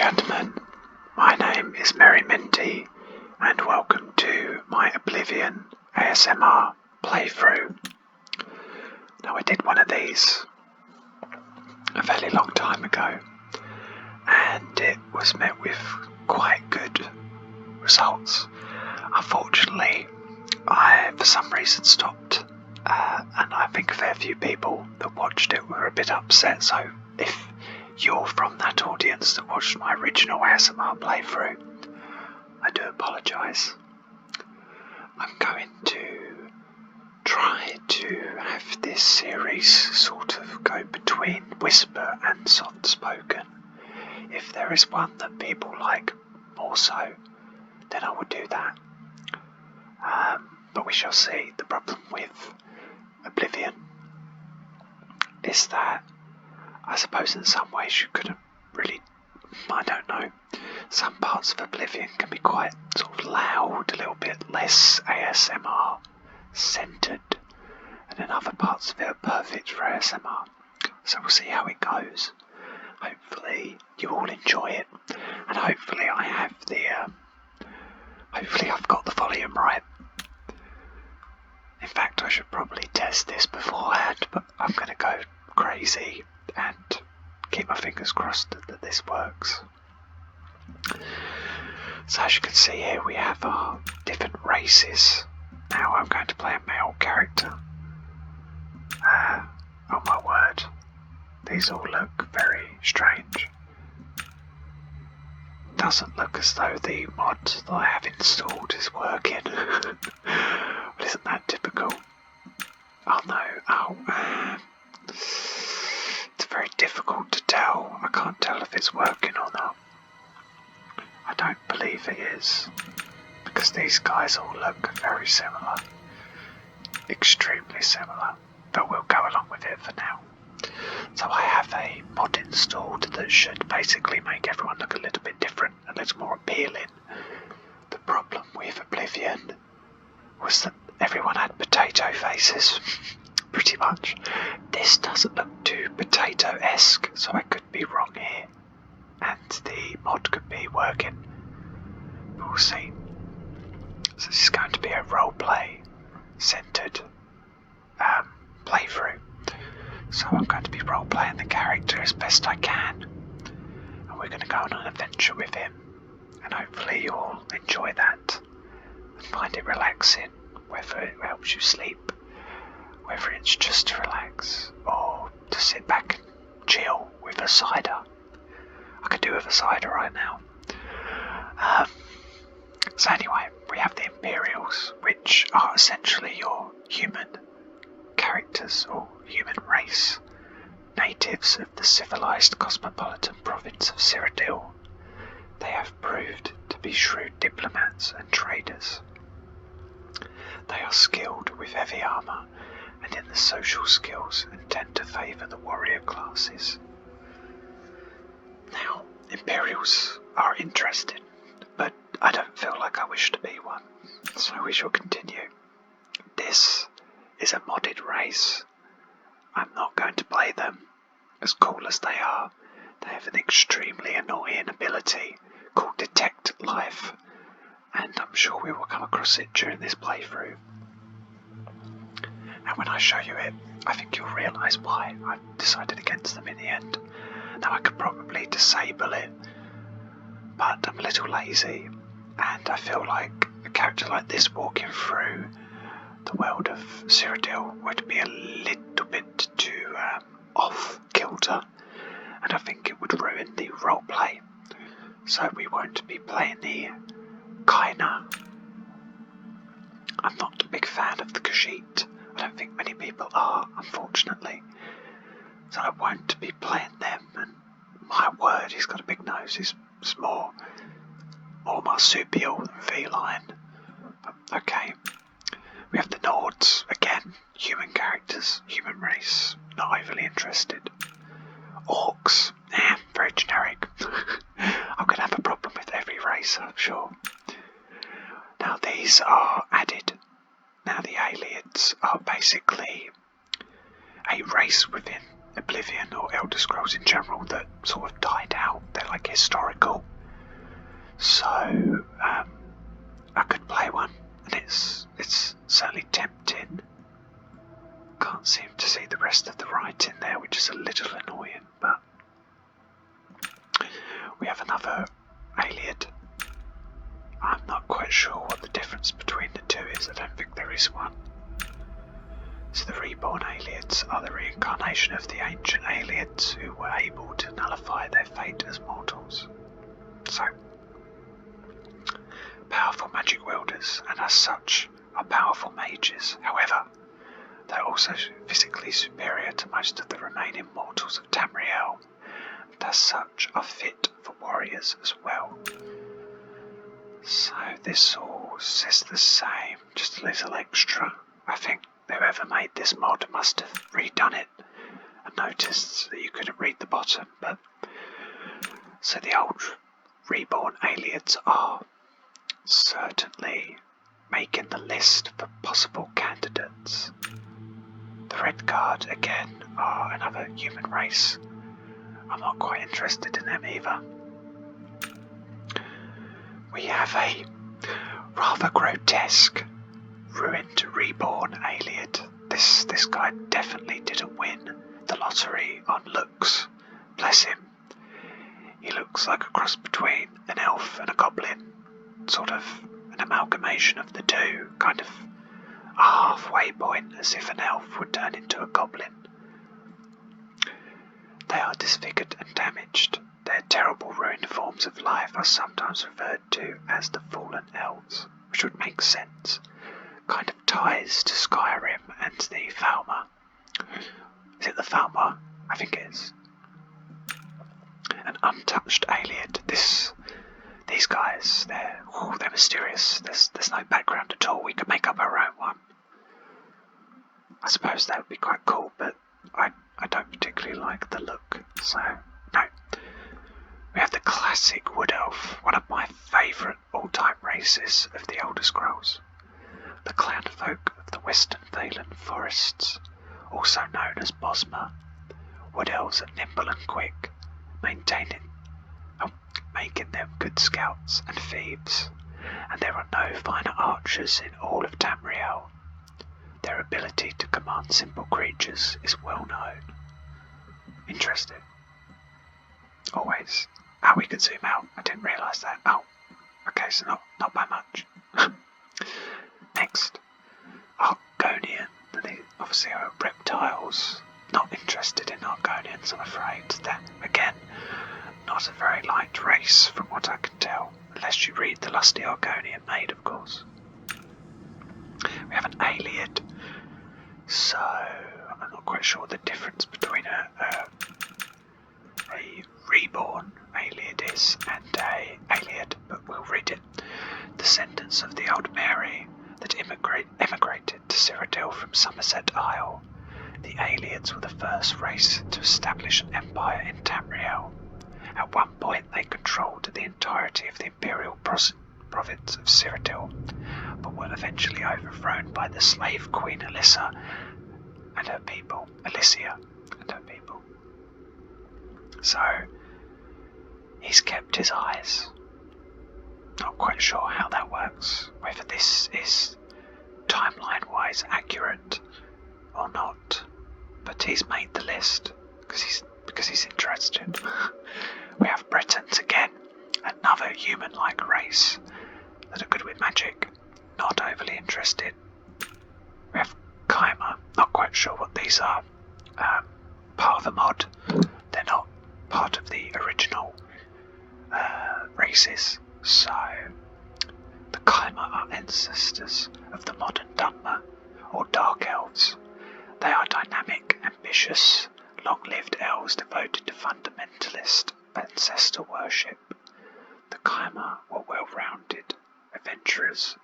gentlemen, my name is Merry Minty, and welcome to my Oblivion ASMR playthrough. Now, I did one of these a fairly long time ago, and it was met with quite good results. Unfortunately, I for some reason stopped, and I think a fair few people that watched it were a bit upset, so if you're from that audience that watched my original ASMR playthrough, I do apologise. I'm going to try to have this series sort of go between whisper and soft spoken. If there is one that people like more so, then I will do that. But we shall see. The problem with Oblivion is that I suppose in some ways you couldn't really, I don't know, some parts of Oblivion can be quite sort of loud, a little bit less ASMR centred, and then other parts of it are perfect for ASMR. So we'll see how it goes. Hopefully you all enjoy it, and hopefully I have hopefully I've got the volume right. In fact, I should probably test this beforehand, but I'm going to go crazy and keep my fingers crossed that this works. So as you can see here, we have our different races. Now I'm going to play a male character. Oh my word, these all look very strange. Doesn't look as though the mod that I have installed is working. But isn't that typical? Oh no, it's very difficult to tell. I can't tell if it's working or not. I don't believe it is, because these guys all look very similar. Extremely similar, but we'll go along with it for now. So I have a mod installed that should basically make everyone look a little bit different, a little more appealing. The problem with Oblivion was that everyone had potato faces, pretty much. This doesn't look too potato-esque, so I could be wrong here, and the mod could be working. We'll see. So this is going to be a roleplay centred playthrough. So I'm going to be role-playing the character as best I can, and we're going to go on an adventure with him, and hopefully you all enjoy that and find it relaxing, whether it helps you sleep, whether it's just to relax or to sit back and chill with a cider. I could do with a cider right now. So anyway, we have the Imperials, which are essentially your human characters or human race, natives of the civilized cosmopolitan province of Cyrodiil. They have proved to be shrewd diplomats and traders. They are skilled with heavy armour and in the social skills and tend to favour the warrior classes. Now, Imperials are interesting, but I don't feel like I wish to be one, so we shall continue. This is a modded race. I'm not going to play them. As cool as they are, they have an extremely annoying ability called Detect Life, and I'm sure we will come across it during this playthrough. And when I show you it, I think you'll realise why I decided against them in the end. Now I could probably disable it, but I'm a little lazy, and I feel like a character like this walking through the world of Cyrodiil would be a little bit too off-kilter, and I think it would ruin the roleplay. So we won't be playing the chimer. I'm not a big fan of the Khajiit. I don't think many people are, unfortunately. So I won't be playing them, and my word, he's got a big nose. He's more marsupial than feline. Okay. We have the Nords, again, human characters, human race, not overly interested. Orcs, very generic. I'm going to have a problem with every race, I'm sure. Now these are added. Now the aliens are basically a race within Oblivion or Elder Scrolls in general that sort of died out. They're like historical. So I could play one, and it's certainly tempting. Can't seem to see the rest of the writing there, which is a little annoying, but we have another Ayleid. I'm not quite sure what the difference between the two is. I don't think there is one. So the reborn Ayleids are the reincarnation of the ancient Ayleids who were able to nullify their fate as mortals. So, powerful magic wielders, and as such are powerful mages. However, they're also physically superior to most of the remaining mortals of Tamriel, and as such are fit for warriors as well. So this all says the same, just a little extra. I think whoever made this mod must have redone it and noticed that you couldn't read the bottom. But so the old reborn Ayleids are certainly making the list for possible candidates. The Red Guard, again, are another human race. I'm not quite interested in them either. We have a rather grotesque ruined reborn Ayleid. This guy definitely didn't win the lottery on looks. Bless him. He looks like a cross between an elf and a goblin. Sort of an amalgamation of the two. Kind of a halfway point, as if an elf would turn into a goblin. They are disfigured and damaged. Their terrible ruined forms of life are sometimes referred to as the Fallen Elves, which would make sense. Kind of ties to Skyrim and the Falmer. Is it the Falmer? I think it is. An untouched Ayleid. These guys, they're mysterious. There's no background at all. We could make up our own one. I suppose that would be quite cool, but I don't particularly like the look, so no. We have the classic Wood Elf, one of my favourite all-time races of the Elder Scrolls. The clan folk of the Western Valen forests, also known as Bosmer. Wood Elves are nimble and quick, making them good scouts and thieves, and there are no finer archers in all of Tamriel. Their ability to command simple creatures is well known. Interesting. Always. Oh, we could zoom out. I didn't realise that. Oh, okay, so not by much. Next, Argonian. They obviously are reptiles. Not interested in Argonians, I'm afraid. They're, again, not a very light race from what I can tell. Unless you read the Lusty Argonian Maid, of course. We have an Ayleid. So, I'm not quite sure the difference between a reborn Ayleid is and a Ayleid, but we'll read it. Descendants of the old Mary that emigrated to Cyrodiil from Somerset Isle. The Ayleids were the first race to establish an empire in Tamriel. At one point they controlled the entirety of the imperial province of Cyrodiil, but were eventually overthrown by the slave queen Alicia and her people. So, he's kept his eyes. Not quite sure how that works, whether this is timeline-wise accurate or not, but he's made the list because he's interested. We have Bretons again, another human-like race that are good with magic, not overly interested. We have chimer, not quite sure what these are. Part of the mod, they're not part of the original races, so the chimer are ancestors of the modern Dunmer, or Dark Elves. They are dynamic, ambitious, long-lived elves devoted to fundamentalist ancestor worship. The chimer were well-rounded adventurers,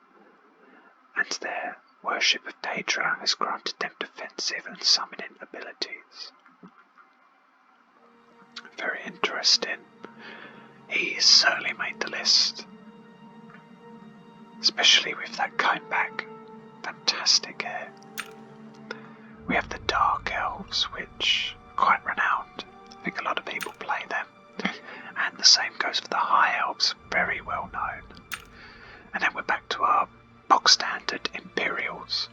and their worship of Daedra has granted them defensive and summoning abilities. Very interesting. He's certainly made the list, especially with that comb back. Fantastic hair. We have the Dark Elves, which quite renowned. I think a lot of people play them. And the same goes for the High Elves, very well known. And then we're back to our bog standard Imperials.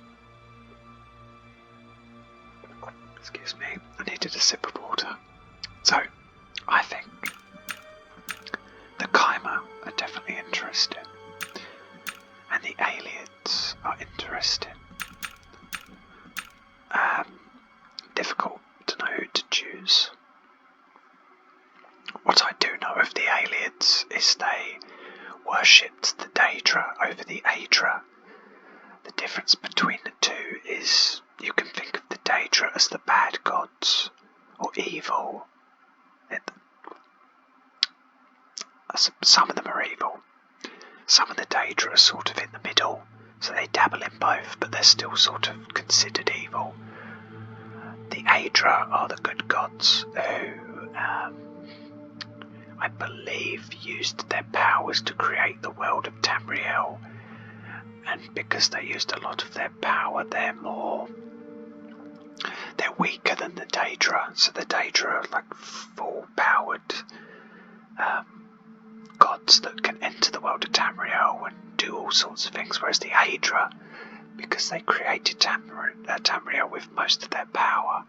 Excuse me, I needed a sip of water. So, I think the chimer are definitely interesting. And the aliens are interesting. Difficult to know who to choose. What I do know of the aliens is they worshipped the Daedra over the Aedra. The difference between the two is you can think of the Daedra as the bad gods, or evil. Some of them are evil. Some of the Daedra are sort of in the middle, so they dabble in both, but they're still sort of considered evil. The Aedra are the good gods who, I believe, used their powers to create the world of Tamriel, and because they used a lot of their power, they're weaker than the Daedra. So the Daedra are like full-powered gods that can enter the world of Tamriel and do all sorts of things, whereas the Aedra, because they created Tamriel with most of their power,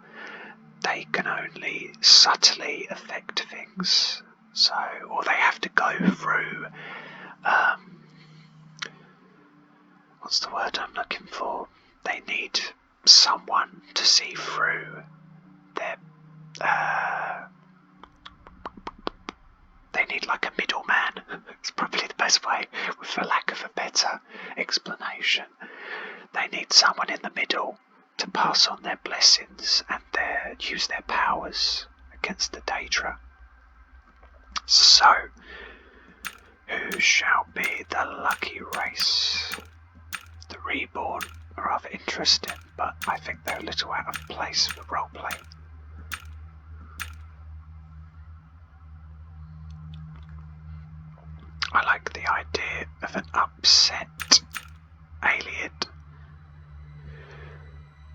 they can only subtly affect things. So, or they have to go through, what's the word I'm looking for? They need someone to see through their, they need like a middleman. It's probably the best way, with a lack of a better explanation. They need someone in the middle to pass on their blessings and use their powers against the Daedra. So, who shall be the lucky race? The Reborn are rather interesting, but I think they're a little out of place for roleplay. I like the idea of an upset alien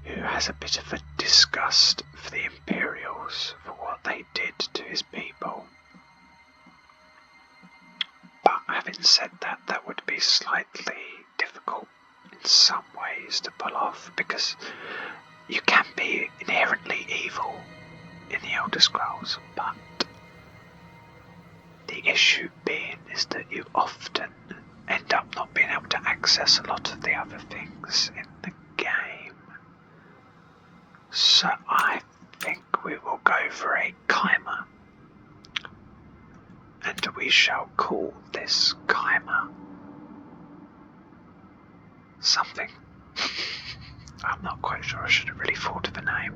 who has a bit of a disgust for the Imperials for what they did to his people. But having said that, that would be slightly difficult in some ways to pull off, because you can be inherently evil in the Elder Scrolls, but the issue being is that you often end up not being able to access a lot of the other things in the game. So I think we will go for a chimer, and we shall call this chimer something. I'm not quite sure, I should have really thought of a name.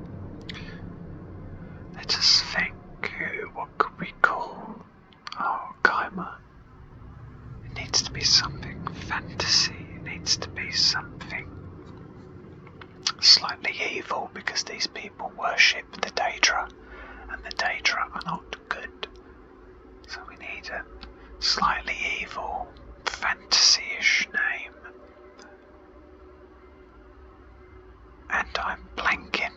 Let us think, what could we call our chimer? It needs to be something fantasy, it needs to be something slightly evil, because these people worship the Daedra, and the Daedra are not good. So we need a slightly evil, fantasy-ish name. And I'm blanking.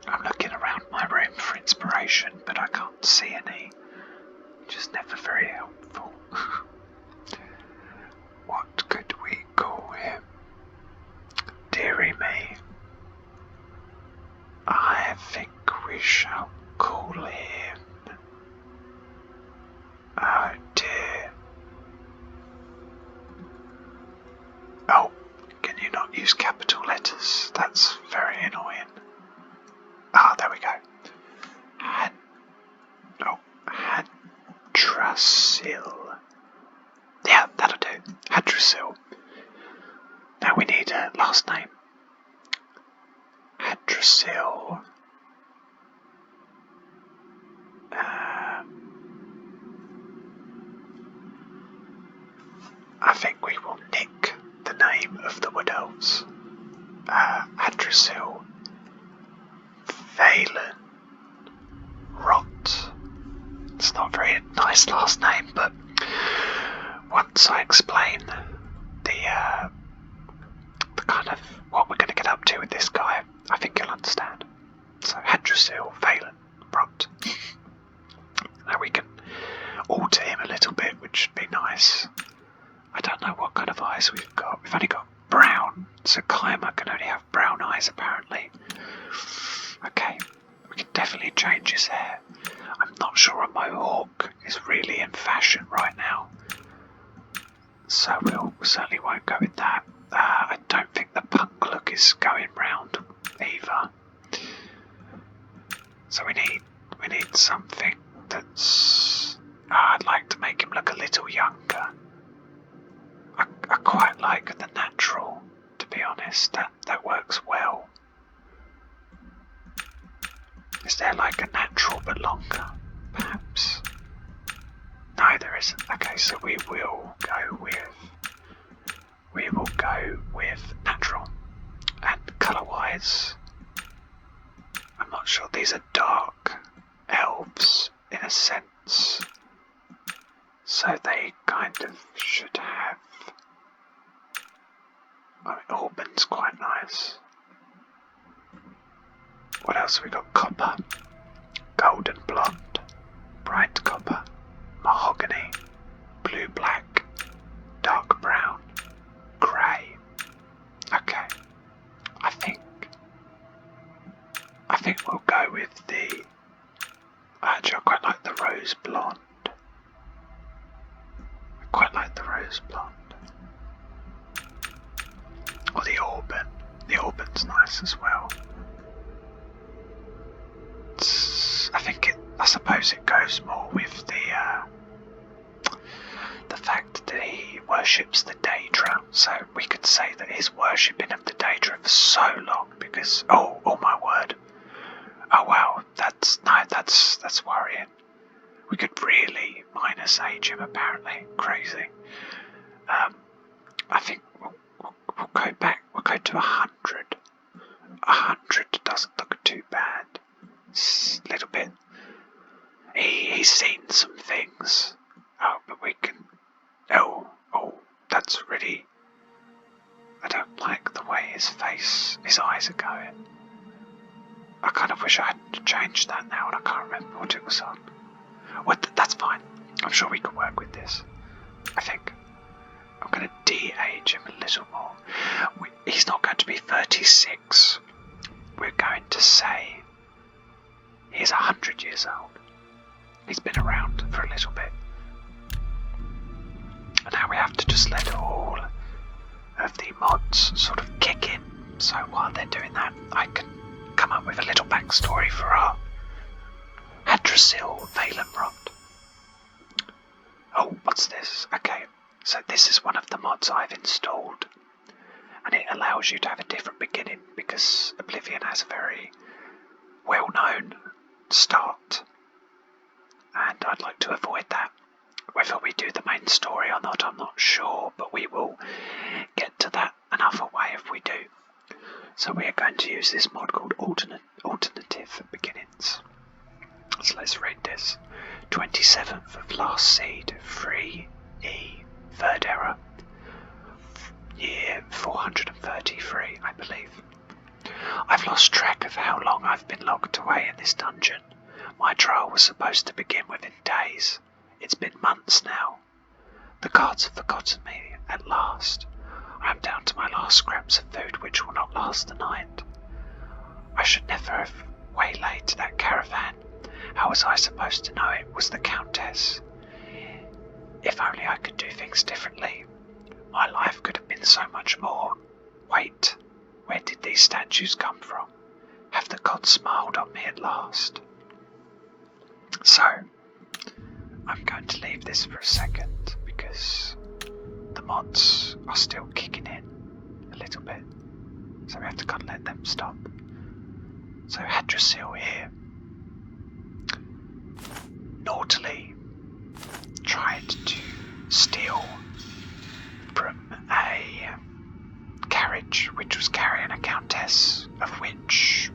I'm looking around my room for inspiration, but I can't see any. Just never very helpful. What could we call him? Dearie me. I think we shall call him... Oh dear. Oh, can you not use capital letters? That's very annoying. Ah, there we go. Hadrasil. Yeah, that'll do. Hadrasil. Now we need a last name. Hadrasil. I think we will nick the name of the Wood Elves. Hadrasil Valenrot. It's not a very nice last name, but once I explain the kind of what we're going to get up to with this guy, I think you'll understand. So Hadrasil Valenrot. fashion right now. So we'll certainly won't go with that. I don't think the punk look is going round either. So we need something that's... I'd like to make him look a little younger. I quite like the natural, to be honest. That works well. Is there like a natural but longer, perhaps? No, there isn't. Okay, so we will go with natural. And colour-wise, I'm not sure. These are dark elves in a sense, so they kind of should have... I mean, Auburn's quite nice. What else have we got? Copper, golden blonde, bright copper, mahogany, blue-black, dark brown, grey. Okay, I think we'll go with the... Actually, I quite like the rose blonde. Or the Auburn. The Auburn's nice as well. I suppose it goes more with the fact that he worships the Daedra. So we could say that his worshipping of the Daedra for so long because oh my word. Oh wow, that's worrying. We could really minus age him apparently. Crazy. I think we'll go back. We'll go to 100. 100 doesn't look too bad. It's a little bit. He's seen some things. Oh, but we can. Oh, that's really. I don't like the way his eyes are going. I kind of wish I hadn't changed that now, and I can't remember what it was on. Well, that's fine. I'm sure we can work with this. I think I'm going to de-age him a little more. He's not going to be 36. We're going to say he's 100 years old. He's been around for a little bit. And now we have to just let all of the mods sort of kick in. So while they're doing that, I can come up with a little backstory for our Hadrasil Valenrot. Oh, what's this? Okay, so this is one of the mods I've installed. And it allows you to have a different beginning because Oblivion has a very well-known start. And I'd like to avoid that. Whether we do the main story or not, I'm not sure, but we will get to that another way if we do. So we are going to use this mod called Alternative Beginnings. So let's read this. 27th of last seed, 3E, third era, year 433, I believe. I've lost track of how long I've been locked away in this dungeon. My trial was supposed to begin within days. It's been months now. The gods have forgotten me at last. I am down to my last scraps of food which will not last the night. I should never have waylaid that caravan. How was I supposed to know it was the Countess? If only I could do things differently. My life could have been so much more. Wait, where did these statues come from? Have the gods smiled on me at last? So, I'm going to leave this for a second because the mods are still kicking in a little bit. So we have to kind of let them stop. So Hadrasil here naughtily tried to steal from a carriage which was carrying a countess, of which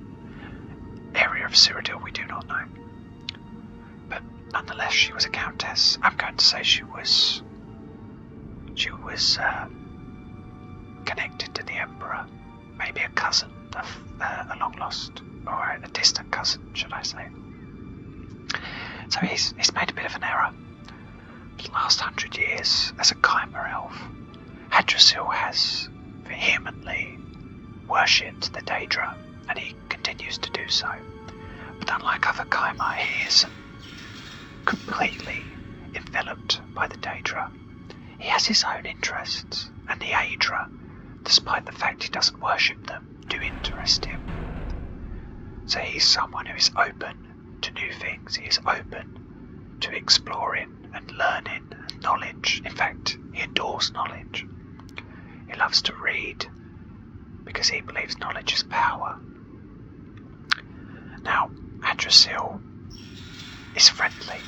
area of Cyrodiil we do not know. But nonetheless, she was a countess. I'm going to say she was connected to the Emperor, maybe a cousin of a long lost, or a distant cousin, should I say. So he's made a bit of an error. For the last 100 years, as a chimer elf, Hadrasil has vehemently worshipped the Daedra, and he continues to do so. But unlike other chimer, he isn't completely enveloped by the Daedra. He has his own interests, and the Aedra, despite the fact he doesn't worship them, do interest him. So he's someone who is open to new things. He is open to exploring and learning and knowledge. In fact, he adores knowledge. He loves to read because he believes knowledge is power. Now, Hadrasil is friendly.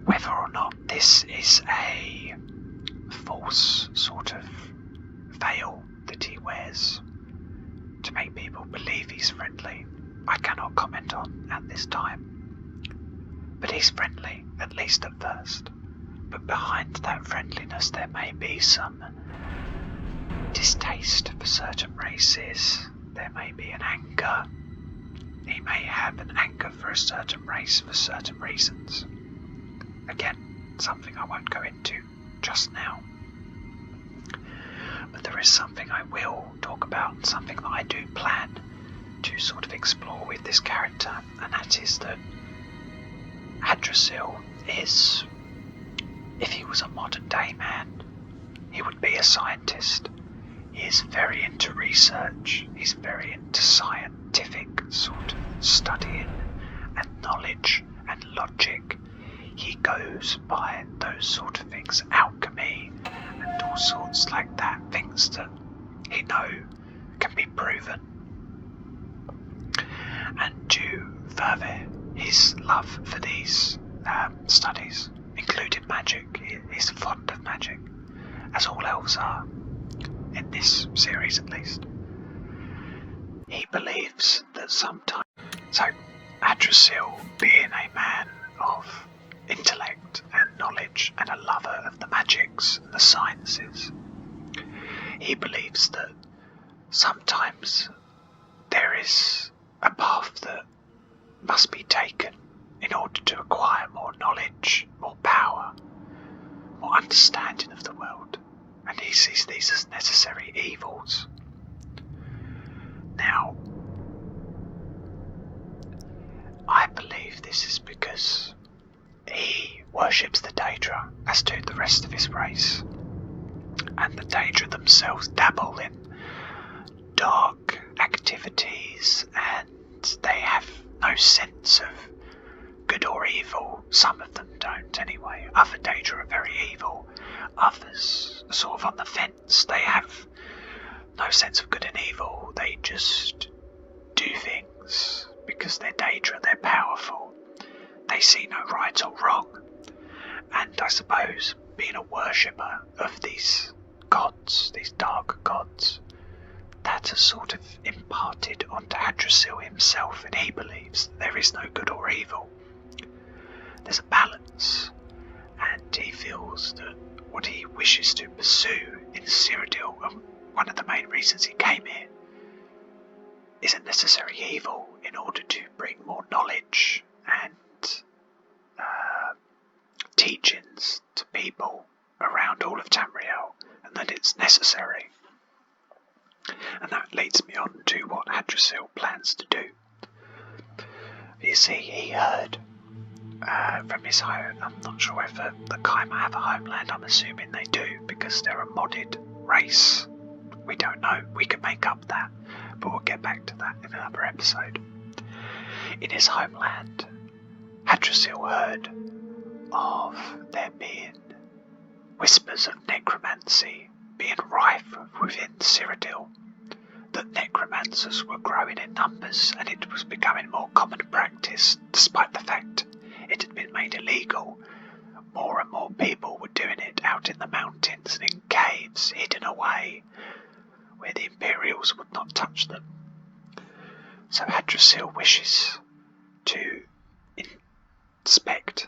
Whether or not this is a false sort of veil that he wears to make people believe he's friendly, I cannot comment on at this time. But he's friendly, at least at first. But behind that friendliness there may be some distaste for certain races. There may be an anger. He may have an anger for a certain race for certain reasons. Again, something I won't go into just now. But there is something I will talk about, and something that I do plan to sort of explore with this character, and that is that Hadrasil is, if he was a modern day man, he would be a scientist. He is very into research, he's very into scientific sort of studying and knowledge and logic. He goes by those sort of things, alchemy and all sorts like that, things that he knows can be proven. And to further his love for these studies, including magic, he's fond of magic, as all elves are, in this series at least. He believes that sometimes... So, Hadrasil, being a man of intellect and knowledge and a lover of the magics and the sciences, he believes that sometimes there is a path that must be taken in order to acquire more knowledge, more power, more understanding of the world, and he sees these as necessary evils. Now, I believe this is because he worships the Daedra, as do the rest of his race, and the Daedra themselves dabble in dark activities, and they have no sense of good or evil. Some of them don't anyway. Other Daedra are very evil. Others are sort of on the fence. They have no sense of good and evil. They just do things because they're Daedra, they're powerful. They see no right or wrong. And I suppose being a worshipper of these gods, these dark gods, that has sort of imparted onto Hadrasil himself, and he believes that there is no good or evil. There's a balance, and he feels that what he wishes to pursue in Cyrodiil, and one of the main reasons he came here, is a necessary evil in order to bring more knowledge and teachings to people around all of Tamriel, and that it's necessary. And that leads me on to what Hadrasil plans to do. You see, he heard from his home, I'm not sure whether the chimer have a homeland, I'm assuming they do, because they're a modded race. We don't know, we can make up that, but we'll get back to that in another episode. In his homeland, Hadrasil heard of there being whispers of necromancy being rife within Cyrodiil, that necromancers were growing in numbers and it was becoming more common practice, despite the fact it had been made illegal. More and more people were doing it out in the mountains and in caves, hidden away, where the Imperials would not touch them. So Hadrasil wishes to inspect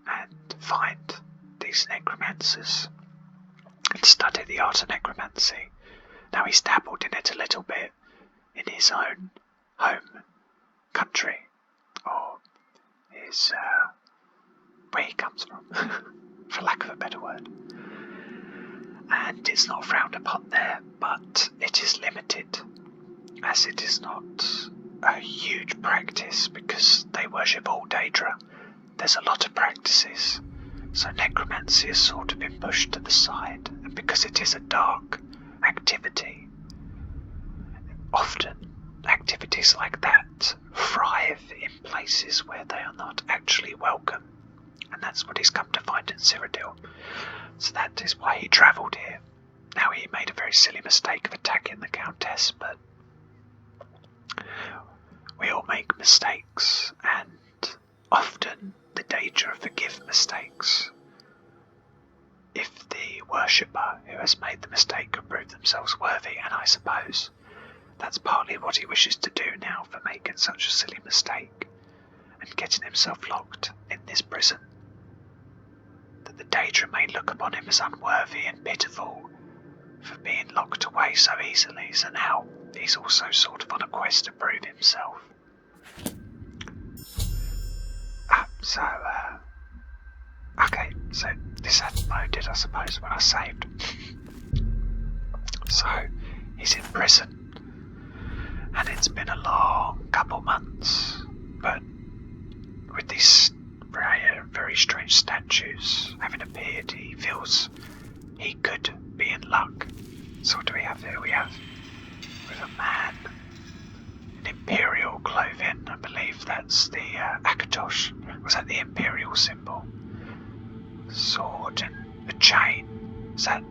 and find these necromancers and study the art of necromancy. Now, he's dabbled in it a little bit in his own home country, or his where he comes from, for lack of a better word. And it's not frowned upon there, but it is limited, as it is not a huge practice because they worship all Daedra. There's a lot of practices, so necromancy has sort of been pushed to the side, and because it is a dark activity, often activities like that thrive in places where they are not actually welcome, and that's what he's come to find in Cyrodiil. So that is why he travelled here. Now, he made a very silly mistake of attacking the Countess, but we all make mistakes, and often the Daedra forgive mistakes if the worshipper who has made the mistake can prove themselves worthy, and I suppose that's partly what he wishes to do now for making such a silly mistake and getting himself locked in this prison, that the Daedra may look upon him as unworthy and pitiful for being locked away so easily. So now he's also sort of on a quest to prove himself. Okay, so this hadn't loaded, I suppose, when I saved. So he's in prison, and it's been a long couple months, but with these very strange statues having appeared, he feels he could be in luck. So what do we have here? We have with a man in imperial clothing. I believe that's the Akatosh. Was that the imperial symbol? Sword and a chain. Is that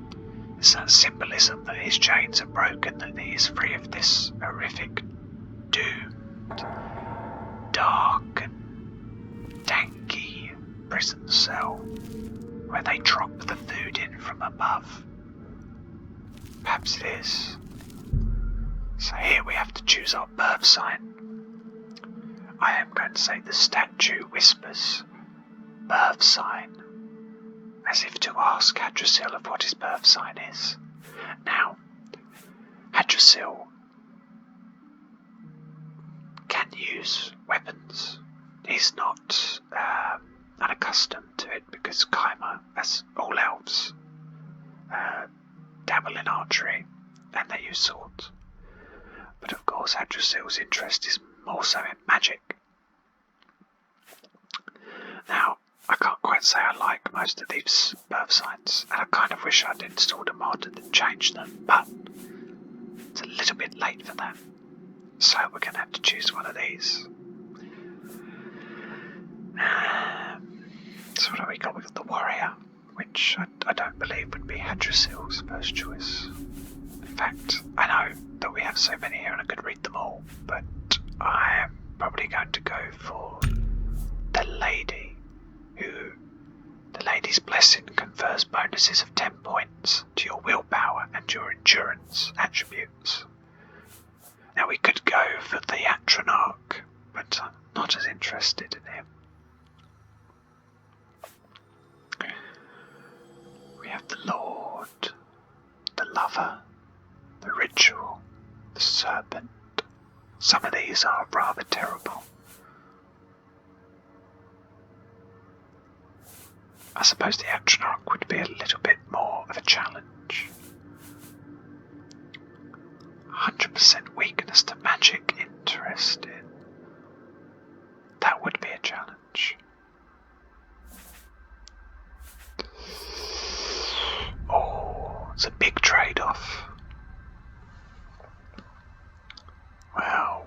symbolism that his chains are broken, that he is free of this horrific, doomed, dark and danky prison cell where they drop the food in from above? Perhaps it is. So here we have to choose our birth sign. I am going to say the statue whispers birth sign, as if to ask Hadrasil of what his birth sign is. Now, Hadrasil can use weapons. He's not unaccustomed to it because chimer, as all elves, dabble in archery and they use swords. But of course Hadrasil's interest is more so in magic. Now, I can't quite say I like most of these birth signs, and I kind of wish I'd installed a mod and changed them, but it's a little bit late for that. So we're going to have to choose one of these. So what have we got? We've got the warrior, which I don't believe would be Hadrasil's first choice. In fact, I know that we have so many here and I could read them all, but I am probably going to go for the lady, who the lady's blessing confers bonuses of 10 points to your willpower and your endurance attributes. Now we could go for the Atronach, but I'm not as interested in him. We have the Lord, the Lover, the Ritual, the Serpent. Some of these are rather terrible. I suppose the Atronach would be a little bit more of a challenge. 100% weakness to magic, interesting. That would be a challenge. Oh, it's a big trade-off. Well,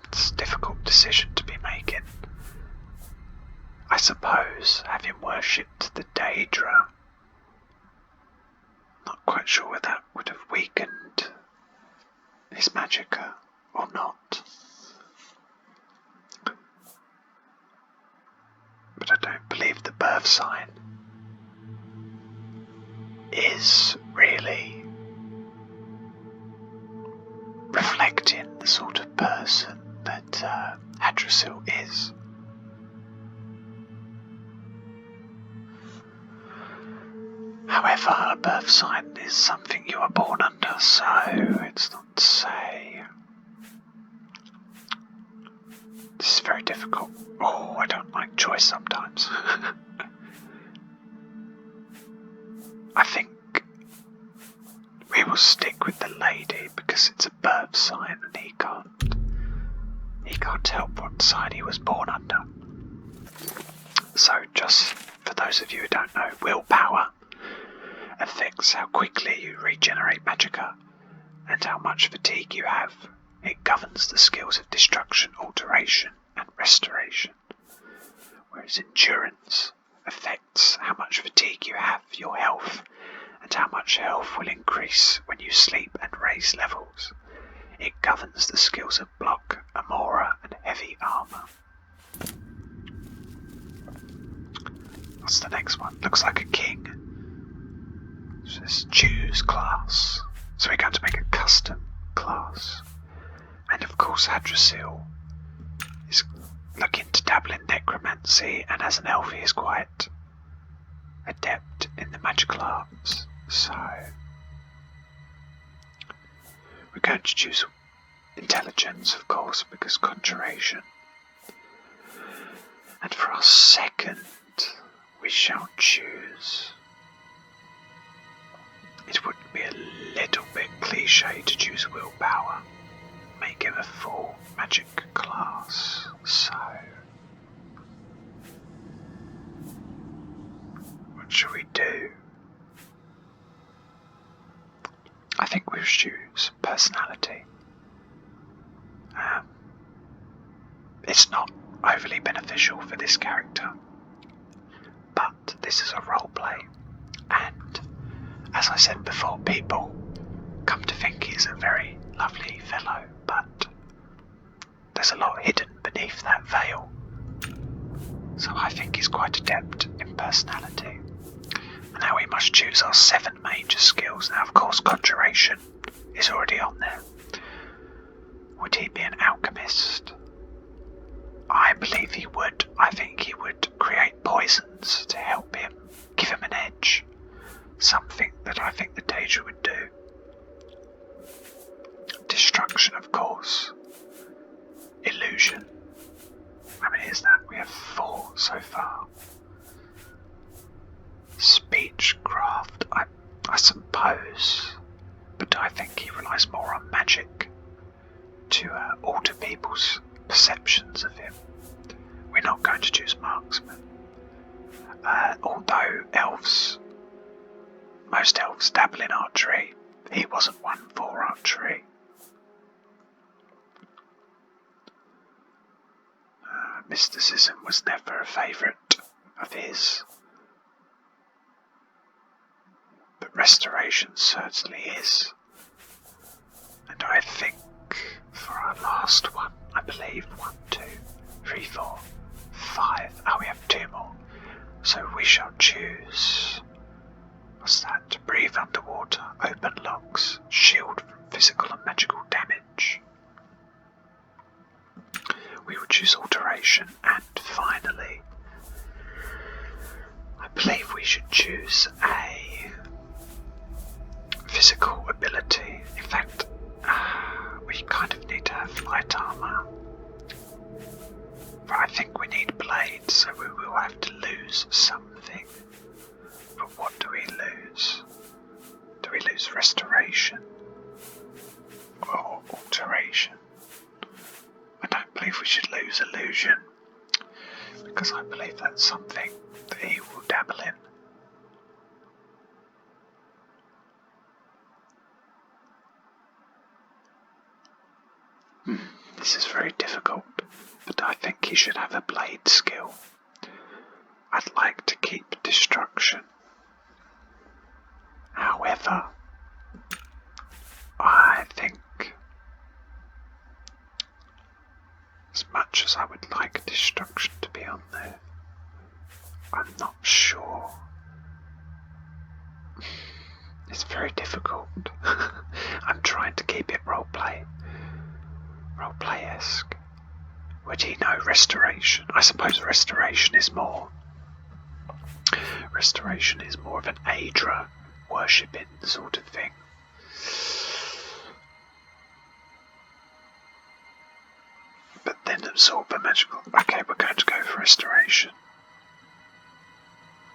it's a difficult decision to be making. I suppose, having worshipped the Daedra, not quite sure whether that would have weakened his magicka or not. But I don't believe the birth sign is really reflecting the sort of person that Hadrasil is. However, a birth sign is something you are born under, so it's not to say. This is very difficult. Oh, I don't like choice sometimes. I think we will stick with the lady because it's a birth sign and he can't he can't help what side he was born under. So just for those of you who don't know, willpower affects how quickly you regenerate magicka and how much fatigue you have. It governs the skills of destruction, alteration and restoration. Whereas endurance affects how much fatigue you have, your health, and how much health will increase when you sleep and raise levels. It governs the skills of block, amora and heavy armor. What's the next one? Looks like a king. It says choose class. So we're going to make a custom class. And of course Hadrasil is looking to dabble in necromancy, and as an elf he is quite adept in the magical arts. So we're going to choose intelligence, of course, because conjuration. And for our second, we shall choose... It would be a little bit cliche to choose willpower. Make him a full magic class. So what should we do? I think we'll choose personality. It's not overly beneficial for this character, but this is a roleplay, and as I said before, people come to think he's a very lovely fellow, but there's a lot hidden beneath that veil. So I think he's quite adept in personality. And now we must choose our 7 major skills. Now, of course, conjuration is already on there. Would he be an alchemist? I believe he would. I think he would create poisons to help him, give him an edge. Something that I think the Daedra would do. Destruction, of course. Illusion. How many is that? We have 4 so far. Speechcraft, I suppose, but I think he relies more on magic to alter people's perceptions of him. We're not going to choose marksman. Although most elves dabble in archery, he wasn't one for archery. Mysticism was never a favourite of his, but restoration certainly is. And I think for our last one, I believe 1, 2, 3, 4, 5. Oh, we have 2 more. So we shall choose. What's that? Breathe underwater, open locks, shield from physical and magical damage. We will choose alteration, and finally, I believe we should choose a physical ability. In fact, we kind of need to have light armor. But I think we need blades, so we will have to lose something. But what do we lose? Do we lose restoration? Or alteration? I don't believe we should lose illusion, because I believe that's something that he will dabble in. This is very difficult, but I think he should have a blade skill. I'd like to keep destruction. However, I think as much as I would like destruction to be on there, I'm not sure. It's very difficult. I'm trying to keep it roleplay-esque. Would he know restoration? I suppose restoration is more of an Aedra worshipping sort of thing. But then absorb a magical... Okay, we're going to go for restoration.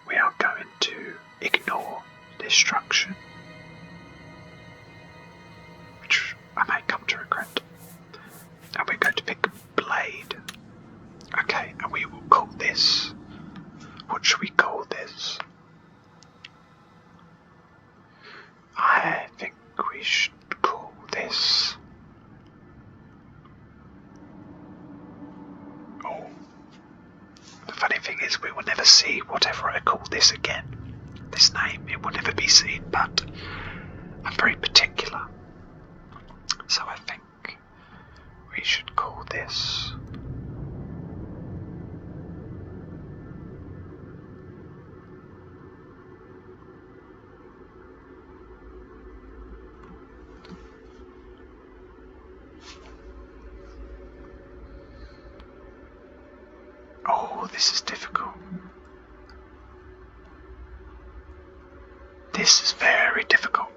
We are going to ignore destruction, which I may come to regret. And we're going to pick blade. should we call this? I think we should call this... Oh. The funny thing is we will never see whatever I call this again. This name, it will never be seen, but I'm very particular. So I think we should call this... Oh, this is difficult. This is very difficult.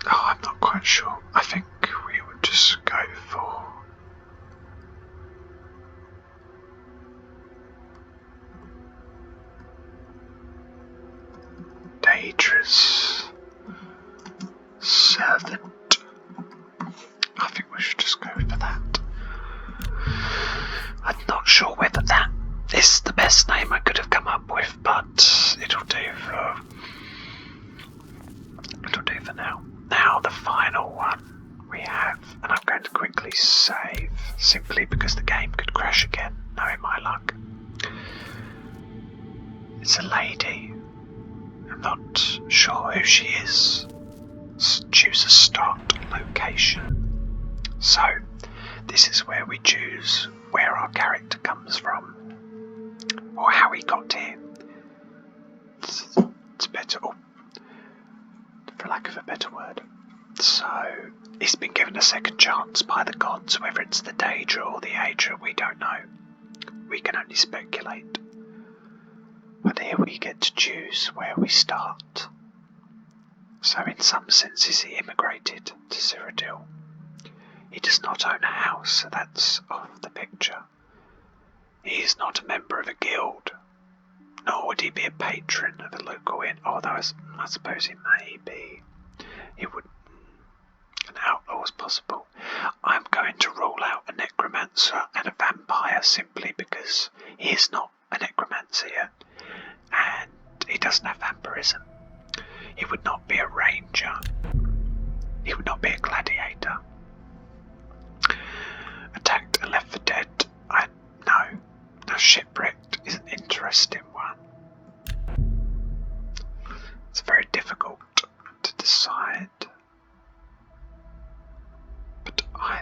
Oh, I'm not quite sure. I think we would just go for... Daedra's servant. I think we should just go for that. I'm not sure whether that is the best name I could have come up with, but it'll do for now. Now the final one we have, and I'm going to quickly save, simply because the game could crash again, knowing my luck. It's a lady. I'm not sure who she is. Choose a start location. So, this is where we choose where our character comes from, or how he got here. It's better, for lack of a better word. So, he's been given a second chance by the gods, whether it's the Daedra or the Aedra, we don't know. We can only speculate. But here we get to choose where we start. So in some senses he immigrated to Cyrodiil. He does not own a house, so that's off the picture. He is not a member of a guild, nor would he be a patron of a local inn, although I suppose he may be. He would... An outlaw is possible. I'm going to rule out a necromancer and a vampire simply because he is not a necromancer yet, and he doesn't have vampirism. He would not be a ranger. He would not be a gladiator. Attacked and left for dead. No. Now shipwrecked is an interesting one. It's very difficult to decide. But I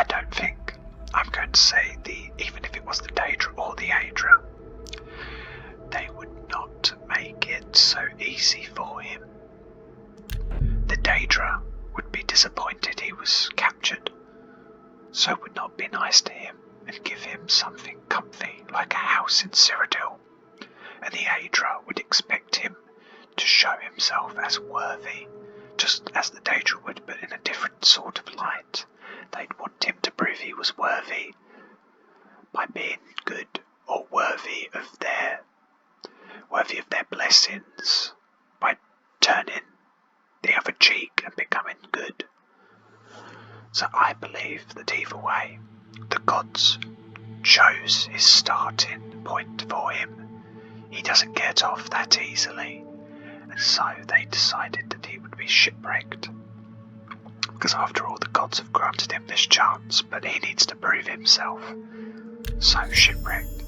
don't think I'm going to say even if it was the Daedra or the Aedra, they would not make it so easy for him. The Daedra would be disappointed he was captured, so would not be nice to him and give him something comfy like a house in Cyrodiil, and the Aedra would expect him to show himself as worthy, just as the Daedra would, but in a different sort of light. They'd want him to prove he was worthy by being good, or worthy of their blessings by turning the other cheek and becoming good. So I believe that either way, the gods chose his starting point for him. He doesn't get off that easily, and so they decided that he would be shipwrecked. Because after all, the gods have granted him this chance, but he needs to prove himself. So shipwrecked.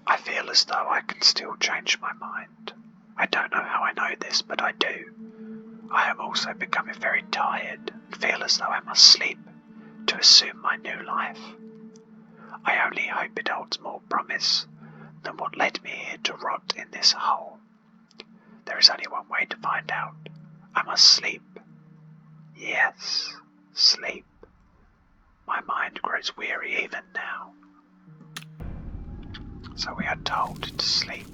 I feel as though I can still change my mind. I don't know how I know this, but I do. I am also becoming very tired and feel as though I must sleep to assume my new life. I only hope it holds more promise than what led me here to rot in this hole. There is only one way to find out. I must sleep. Yes, sleep. My mind grows weary even now. So we are told to sleep.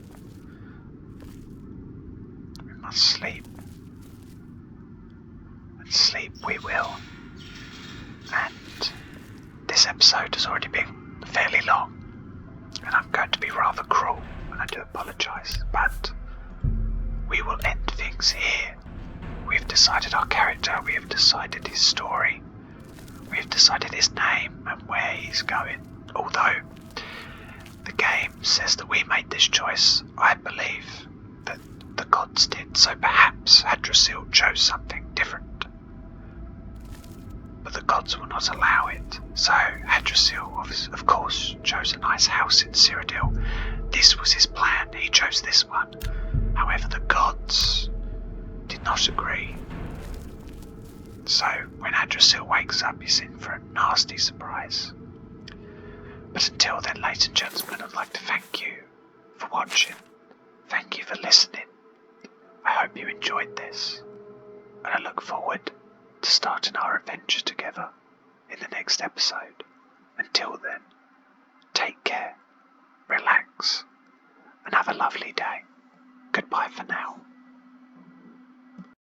We must sleep. And sleep we will. And this episode has already been fairly long, and I'm going to be rather cruel, and I do apologise, but we will end things here. We've decided our character, we have decided his story, we've decided his name and where he's going. Although the game says that we made this choice, I believe that the gods did, so perhaps Hadrasil chose something different. But the gods will not allow it, so Hadrasil, of course, chose a nice house in Cyrodiil. This was his plan, he chose this one. However, the gods did not agree. So, when Hadrasil wakes up, he's in for a nasty surprise. But until then, ladies and gentlemen, I'd like to thank you for watching. Thank you for listening. I hope you enjoyed this, and I look forward to starting our adventure together in the next episode. Until then, take care, relax, and have a lovely day. Goodbye for now.